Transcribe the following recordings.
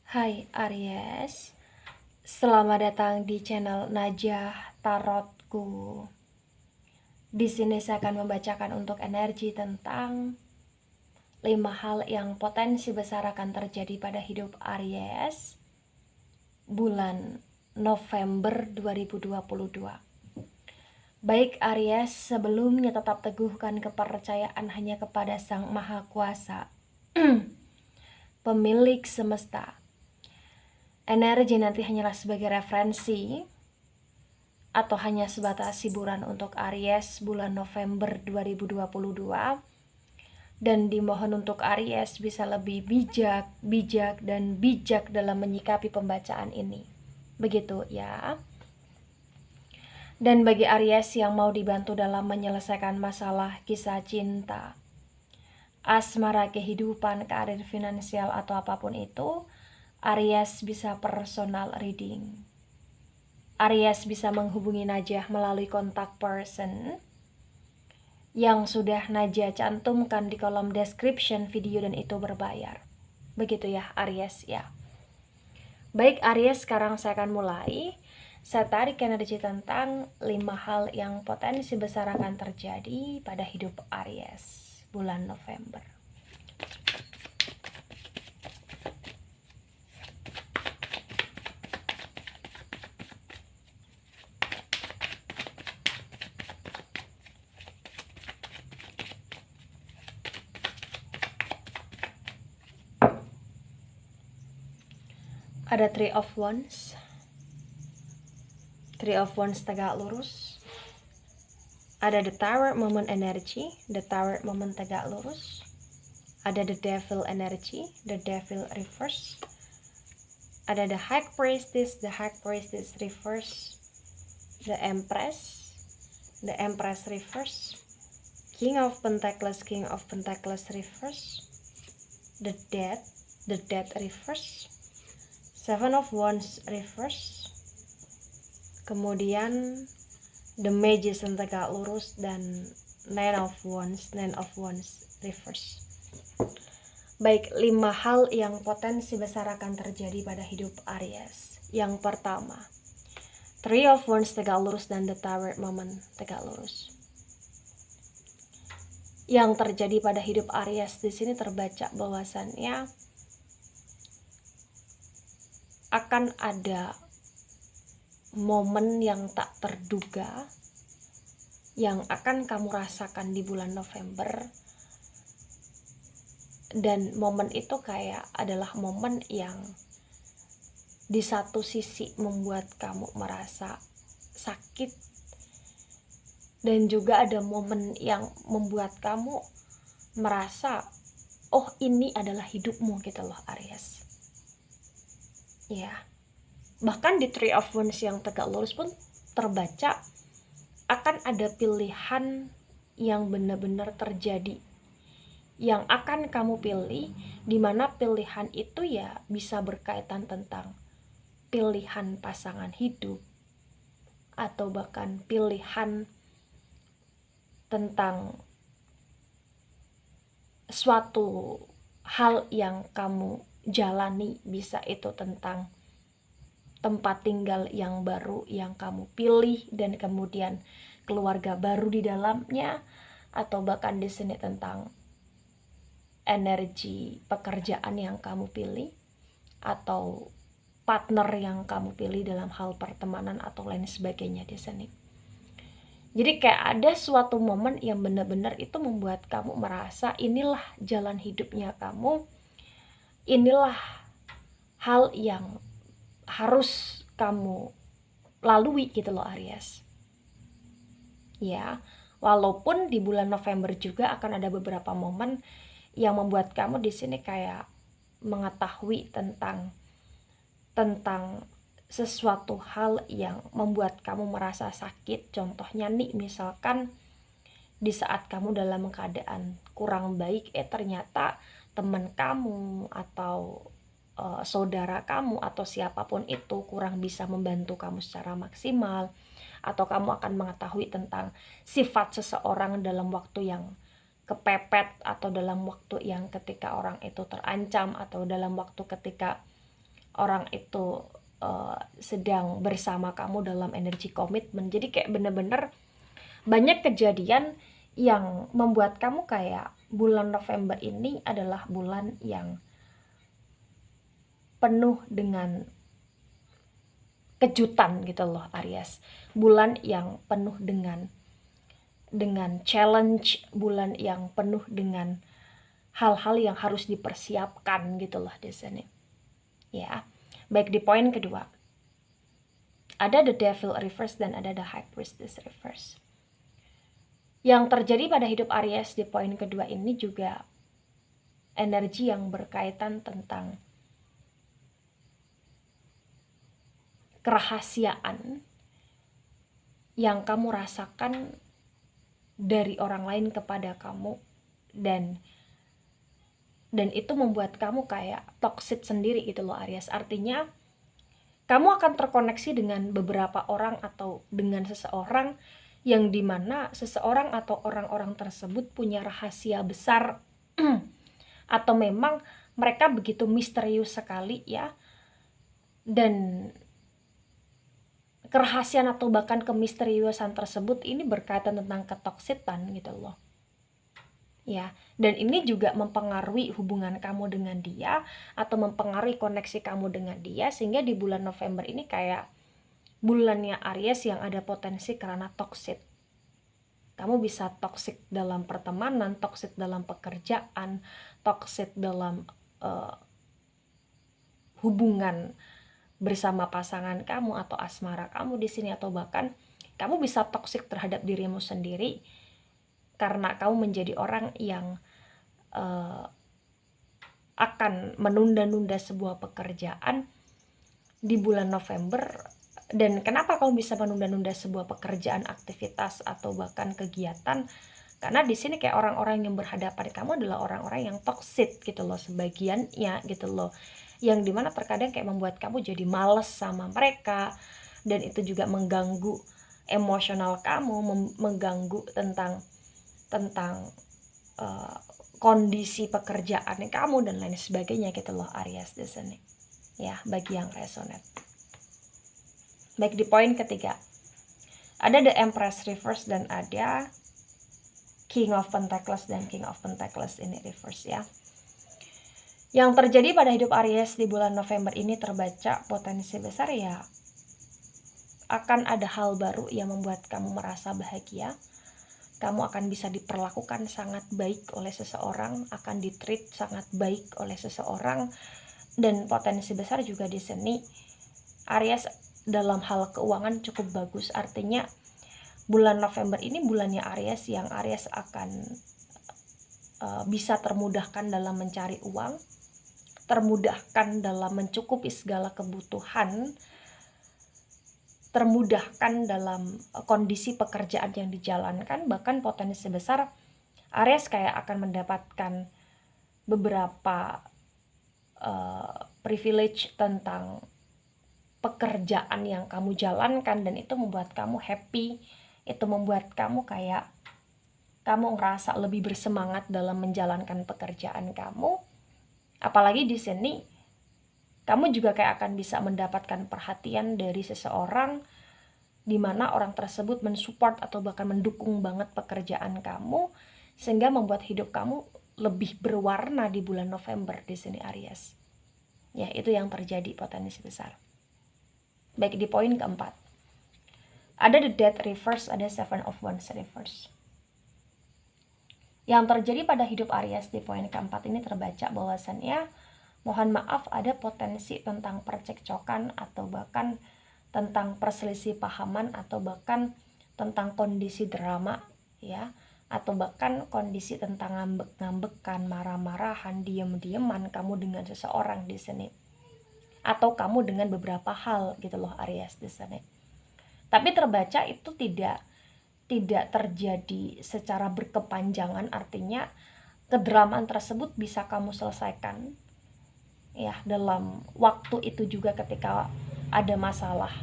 Hai Aries, selamat datang di channel Najah Tarotku. Di sini saya akan membacakan untuk energi tentang 5 hal yang potensi besar akan terjadi pada hidup Aries bulan November 2022. Baik Aries, sebelumnya tetap teguhkan kepercayaan hanya kepada Sang Maha Kuasa, pemilik semesta. Energi nanti hanyalah sebagai referensi atau hanya sebatas hiburan untuk Aries bulan November 2022, dan dimohon untuk Aries bisa lebih bijak dalam menyikapi pembacaan ini. Begitu ya. Dan bagi Aries yang mau dibantu dalam menyelesaikan masalah kisah cinta, asmara, kehidupan, karir, finansial, atau apapun itu, Aries bisa personal reading. Aries bisa menghubungi Najah melalui kontak person yang sudah Najah cantumkan di kolom description video, dan itu berbayar. Begitu ya Aries ya. Baik Aries, sekarang saya akan mulai. Saya tarik energi tentang 5 hal yang potensi besar akan terjadi pada hidup Aries bulan November. Ada Three of Wands. Three of Wands tegak lurus. Ada the Tower moment energy, the Tower moment tegak lurus. Ada the Devil energy, the Devil reverse. Ada the High Priestess, the High Priestess reverse. The Empress reverse. King of Pentacles reverse. The Death reverse. Seven of Wands reverse. Kemudian the Magician tegak lurus, dan Nine of Wands reverse. Baik, 5 hal yang potensi besar akan terjadi pada hidup Aries. Yang pertama, Three of Wands tegak lurus dan the Tower moment tegak lurus. Yang terjadi pada hidup Aries di sini terbaca bahwasannya akan ada momen yang tak terduga yang akan kamu rasakan di bulan November, dan momen itu kayak adalah momen yang di satu sisi membuat kamu merasa sakit, dan juga ada momen yang membuat kamu merasa oh ini adalah hidupmu gitu loh Aries ya. Bahkan di Three of Wands yang tegak lurus pun terbaca akan ada pilihan yang benar-benar terjadi yang akan kamu pilih, dimana pilihan itu ya bisa berkaitan tentang pilihan pasangan hidup, atau bahkan pilihan tentang suatu hal yang kamu jalani. Bisa itu tentang tempat tinggal yang baru yang kamu pilih dan kemudian keluarga baru di dalamnya, atau bahkan di sini tentang energi pekerjaan yang kamu pilih atau partner yang kamu pilih dalam hal pertemanan atau lain sebagainya di sini. Jadi kayak ada suatu momen yang benar-benar itu membuat kamu merasa inilah jalan hidupnya kamu, inilah hal yang harus kamu lalui gitu loh Aries. Ya, walaupun di bulan November juga akan ada beberapa momen yang membuat kamu di sini kayak mengetahui tentang sesuatu hal yang membuat kamu merasa sakit. Contohnya nih, misalkan di saat kamu dalam keadaan kurang baik, ternyata teman kamu atau saudara kamu atau siapapun itu kurang bisa membantu kamu secara maksimal, atau kamu akan mengetahui tentang sifat seseorang dalam waktu yang kepepet, atau dalam waktu yang ketika orang itu terancam, atau dalam waktu ketika orang itu sedang bersama kamu dalam energi komitmen. Jadi kayak bener-bener banyak kejadian yang membuat kamu kayak bulan November ini adalah bulan yang penuh dengan kejutan gitu loh Aries. Bulan yang penuh dengan challenge, bulan yang penuh dengan hal-hal yang harus dipersiapkan gitu loh di sini. Ya. Baik, di poin kedua. Ada the devil reverse dan ada the high priestess reverse. Yang terjadi pada hidup Aries di poin kedua ini juga energi yang berkaitan tentang kerahasiaan yang kamu rasakan dari orang lain kepada kamu, dan itu membuat kamu kayak toxic sendiri gitu loh Aries. Artinya kamu akan terkoneksi dengan beberapa orang atau dengan seseorang yang dimana seseorang atau orang-orang tersebut punya rahasia besar atau memang mereka begitu misterius sekali ya, dan kerahasiaan atau bahkan kemisteriusan tersebut ini berkaitan tentang ketoksitan gitu loh ya. Dan ini juga mempengaruhi hubungan kamu dengan dia atau mempengaruhi koneksi kamu dengan dia, sehingga di bulan November ini kayak bulannya Aries yang ada potensi karena toksik. Kamu bisa toksik dalam pertemanan, toksik dalam pekerjaan, toksik dalam hubungan bersama pasangan kamu atau asmara kamu di sini, atau bahkan kamu bisa toksik terhadap dirimu sendiri karena kamu menjadi orang yang akan menunda-nunda sebuah pekerjaan di bulan November. Dan kenapa kamu bisa menunda-nunda sebuah pekerjaan, aktivitas, atau bahkan kegiatan? Karena di sini kayak orang-orang yang berhadapan kamu adalah orang-orang yang toksik gitu loh, sebagiannya gitu loh, yang dimana terkadang kayak membuat kamu jadi males sama mereka, dan itu juga mengganggu emosional kamu, mengganggu tentang kondisi pekerjaan kamu dan lain sebagainya gitu loh Aries di sini ya, bagi yang resonate. Baik, di poin ketiga ada the Empress reverse dan ada King of Pentacles, dan King of Pentacles ini reverse ya. Yang terjadi pada hidup Aries di bulan November ini terbaca potensi besar ya, akan ada hal baru yang membuat kamu merasa bahagia. Kamu akan bisa diperlakukan sangat baik oleh seseorang, akan ditreat sangat baik oleh seseorang, dan potensi besar juga di sini Aries dalam hal keuangan cukup bagus. Artinya bulan November ini bulannya Aries yang Aries akan bisa termudahkan dalam mencari uang, termudahkan dalam mencukupi segala kebutuhan, termudahkan dalam kondisi pekerjaan yang dijalankan. Bahkan potensi besar Aries kayak akan mendapatkan beberapa privilege tentang pekerjaan yang kamu jalankan, dan itu membuat kamu happy, itu membuat kamu kayak kamu ngerasa lebih bersemangat dalam menjalankan pekerjaan kamu. Apalagi di sini kamu juga kayak akan bisa mendapatkan perhatian dari seseorang, di mana orang tersebut mensupport atau bahkan mendukung banget pekerjaan kamu, sehingga membuat hidup kamu lebih berwarna di bulan November di sini Aries. Ya, itu yang terjadi potensi besar. Baik, di poin keempat ada the Death reverse, ada Seven of Wands reverse. Yang terjadi pada hidup Aries di poin keempat ini terbaca bahwasannya mohon maaf ada potensi tentang percekcokan atau bahkan tentang perselisih pahaman, atau bahkan tentang kondisi drama ya, atau bahkan kondisi tentang ngambek-ngambekan, marah-marahan, diem-dieman kamu dengan seseorang di sini, atau kamu dengan beberapa hal gitu loh Aries di sini. Tapi terbaca itu tidak terjadi secara berkepanjangan, artinya kedramaan tersebut bisa kamu selesaikan ya dalam waktu itu juga ketika ada masalah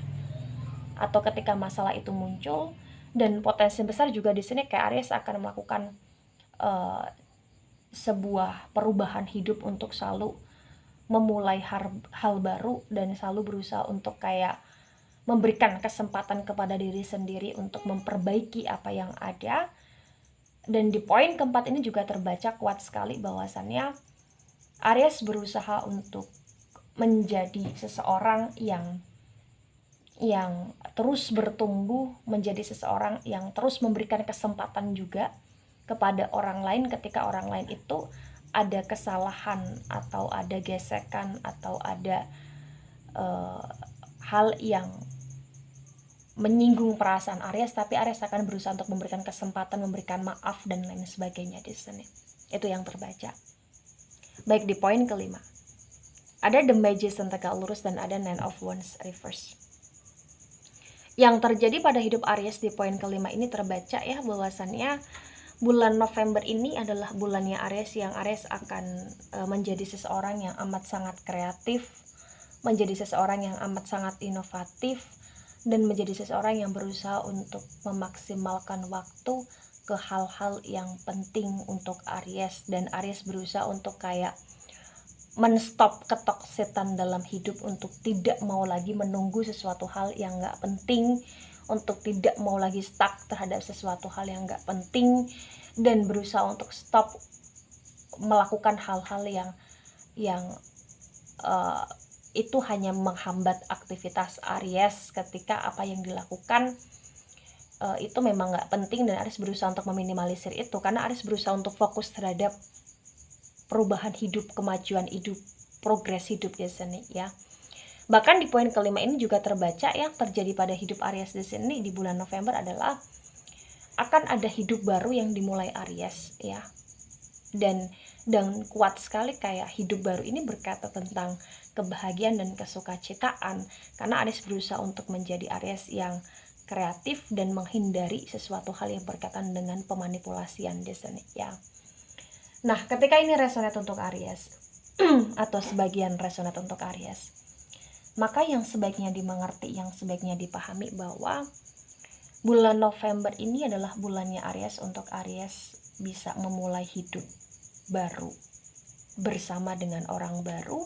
atau ketika masalah itu muncul. Dan potensi besar juga di sini kayak Aries akan melakukan sebuah perubahan hidup untuk selalu memulai hal baru dan selalu berusaha untuk kayak memberikan kesempatan kepada diri sendiri untuk memperbaiki apa yang ada. Dan di poin keempat ini juga terbaca kuat sekali bahwasannya Aries berusaha untuk menjadi seseorang yang terus bertumbuh, menjadi seseorang yang terus memberikan kesempatan juga kepada orang lain ketika orang lain itu ada kesalahan atau ada gesekan atau ada hal yang menyinggung perasaan Aries, tapi Aries akan berusaha untuk memberikan kesempatan, memberikan maaf dan lain sebagainya di sini. Itu yang terbaca. Baik, di poin kelima ada The Magician tegak lurus dan ada Nine of Wands reverse. Yang terjadi pada hidup Aries di poin kelima ini terbaca ya bahwasannya bulan November ini adalah bulannya Aries, yang Aries akan menjadi seseorang yang amat sangat kreatif, menjadi seseorang yang amat sangat inovatif, dan menjadi seseorang yang berusaha untuk memaksimalkan waktu ke hal-hal yang penting untuk Aries. Dan Aries berusaha untuk kayak menstop ketoksitan dalam hidup, untuk tidak mau lagi menunggu sesuatu hal yang gak penting, untuk tidak mau lagi stuck terhadap sesuatu hal yang gak penting, dan berusaha untuk stop melakukan hal-hal yang itu hanya menghambat aktivitas Aries ketika apa yang dilakukan itu memang gak penting. Dan Aries berusaha untuk meminimalisir itu karena Aries berusaha untuk fokus terhadap perubahan hidup, kemajuan hidup, progres hidup di sini ya. Bahkan di poin kelima ini juga terbaca yang terjadi pada hidup Aries di sini di bulan November adalah akan ada hidup baru yang dimulai Aries ya. Dan kuat sekali kayak hidup baru ini berkata tentang kebahagiaan dan kesukacitaan, karena Aries berusaha untuk menjadi Aries yang kreatif dan menghindari sesuatu hal yang berkaitan dengan pemanipulasian di sini ya. Nah, ketika ini resonate untuk Aries atau sebagian resonate untuk Aries, maka yang sebaiknya dimengerti, yang sebaiknya dipahami bahwa bulan November ini adalah bulannya Aries untuk Aries bisa memulai hidup baru bersama dengan orang baru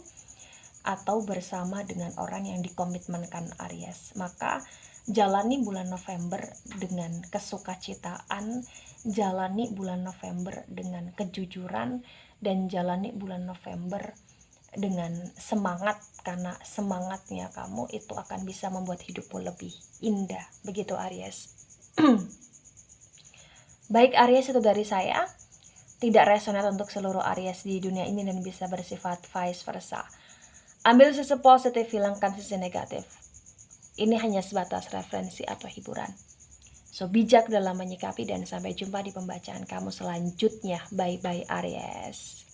atau bersama dengan orang yang dikomitmenkan Aries. Maka jalani bulan November dengan kesukacitaan, jalani bulan November dengan kejujuran, dan jalani bulan November dengan semangat, karena semangatnya kamu itu akan bisa membuat hidupmu lebih indah. Begitu Aries. Baik Aries, itu dari saya. Tidak resonate untuk seluruh Aries di dunia ini dan bisa bersifat vice versa. Ambil sisi positif, hilangkan sisi negatif. Ini hanya sebatas referensi atau hiburan. So, bijak dalam menyikapi dan sampai jumpa di pembacaan kamu selanjutnya. Bye-bye Aries.